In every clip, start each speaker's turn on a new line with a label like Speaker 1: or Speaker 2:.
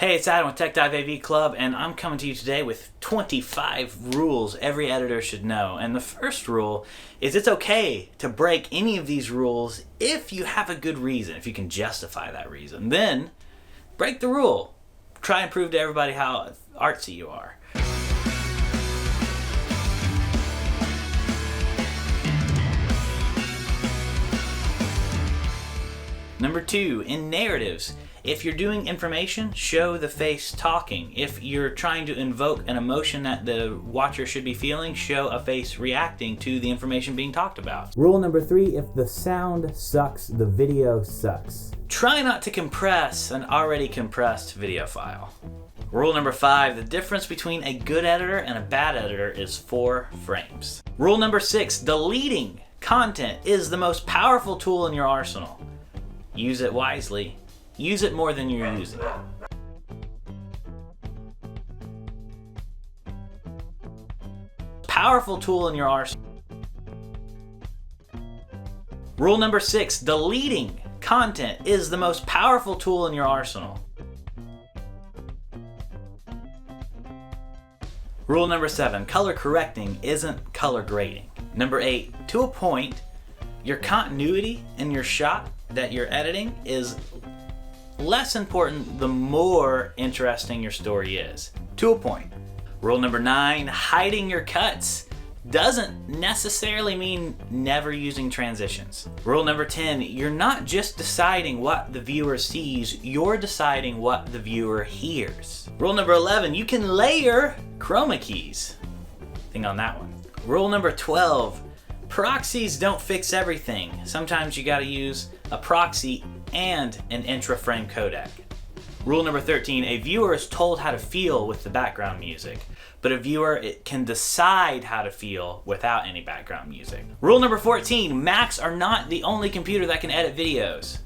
Speaker 1: Hey, it's Adam with Tech Dive AV Club, and I'm coming to you today with 25 rules every editor should know. And the first rule is it's okay to break any of these rules if you have a good reason, if you can justify that reason. Then, break the rule. Try and prove to everybody how artsy you are. Number 2, in narratives, if you're doing information, show the face talking. If you're trying to invoke an emotion that the watcher should be feeling, show a face reacting to the information being talked about.
Speaker 2: Rule number 3, if the sound sucks, the video sucks.
Speaker 1: Try not to compress an already compressed video file. Rule number 5, the difference between a good editor and a bad editor is 4 frames. Rule number 6, deleting content is the most powerful tool in your arsenal. Use it wisely. Use it more than you're using it. Powerful tool in your arsenal. Rule number 6, deleting content is the most powerful tool in your arsenal. Rule number 7, color correcting isn't color grading. Number 8, to a point, your continuity in your shot that you're editing is less important the more interesting your story is. To a point. Rule number 9, hiding your cuts doesn't necessarily mean never using transitions. Rule number 10, you're not just deciding what the viewer sees, you're deciding what the viewer hears. Rule number 11, you can layer chroma keys. Think on that one. Rule number 12, proxies don't fix everything. Sometimes you gotta use a proxy and an intra-frame codec. Rule number 13, a viewer is told how to feel with the background music, but a viewer can decide how to feel without any background music. Rule number 14, Macs are not the only computer that can edit videos.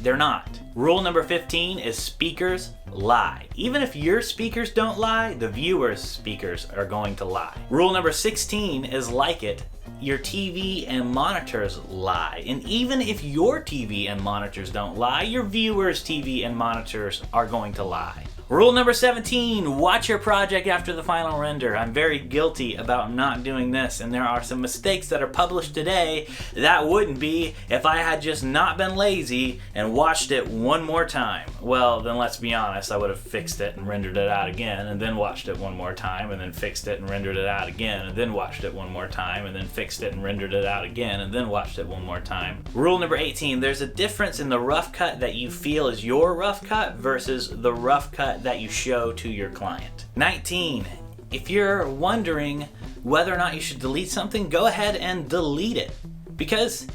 Speaker 1: They're not. Rule number 15 is speakers lie. Even if your speakers don't lie, the viewer's speakers are going to lie. Rule number 16 is like it. Your TV and monitors lie. And even if your TV and monitors don't lie, your viewers' TV and monitors are going to lie. Rule number 17, watch your project after the final render. I'm very guilty about not doing this, and there are some mistakes that are published today that wouldn't be if I had just not been lazy and watched it one more time. Well, then let's be honest, I would have fixed it and rendered it out again, and then watched it one more time, and then fixed it and rendered it out again, and then watched it one more time, and then fixed it and rendered it out again, and then watched it one more time. Rule number 18, there's a difference in the rough cut that you feel is your rough cut versus the rough cut that you show to your client. 19, if you're wondering whether or not you should delete something, go ahead and delete it, because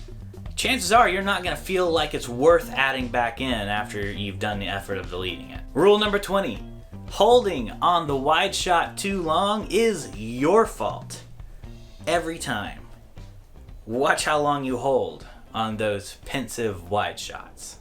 Speaker 1: chances are you're not going to feel like it's worth adding back in after you've done the effort of deleting it. Rule number 20, holding on the wide shot too long is your fault. Every time. Watch how long you hold on those pensive wide shots.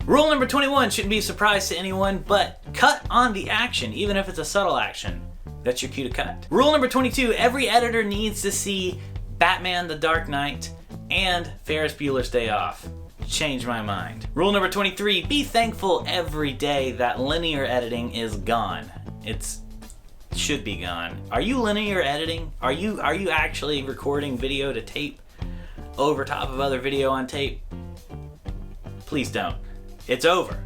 Speaker 1: Rule number 21 shouldn't be a surprise to anyone, but cut on the action, even if it's a subtle action. That's your cue to cut. Rule number 22, every editor needs to see Batman the Dark Knight and Ferris Bueller's Day Off. Change my mind. Rule number 23, be thankful every day that linear editing is gone. It should be gone. Are you linear editing? Are you actually recording video to tape over top of other video on tape? Please don't. It's over.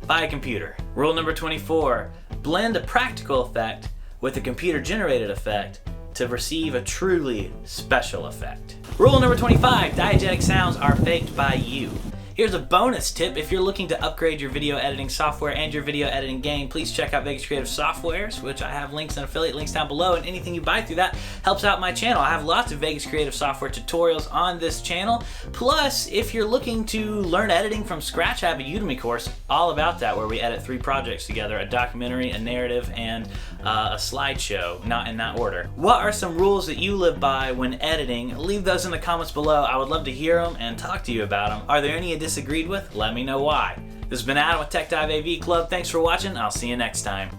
Speaker 1: Buy a computer. Rule number 24, blend a practical effect with a computer-generated effect to receive a truly special effect. Rule number 25, diegetic sounds are faked by you. Here's a bonus tip. If you're looking to upgrade your video editing software and your video editing game, please check out Vegas Creative Softwares, which I have links and affiliate links down below, and anything you buy through that helps out my channel. I have lots of Vegas Creative Software tutorials on this channel. Plus, if you're looking to learn editing from scratch, I have a Udemy course all about that, where we edit 3 projects together, a documentary, a narrative, and a slideshow, not in that order. What are some rules that you live by when editing? Leave those in the comments below. I would love to hear them and talk to you about them. Are there any you disagreed with? Let me know why. This has been Adam with Tech Dive AV Club. Thanks for watching. I'll see you next time.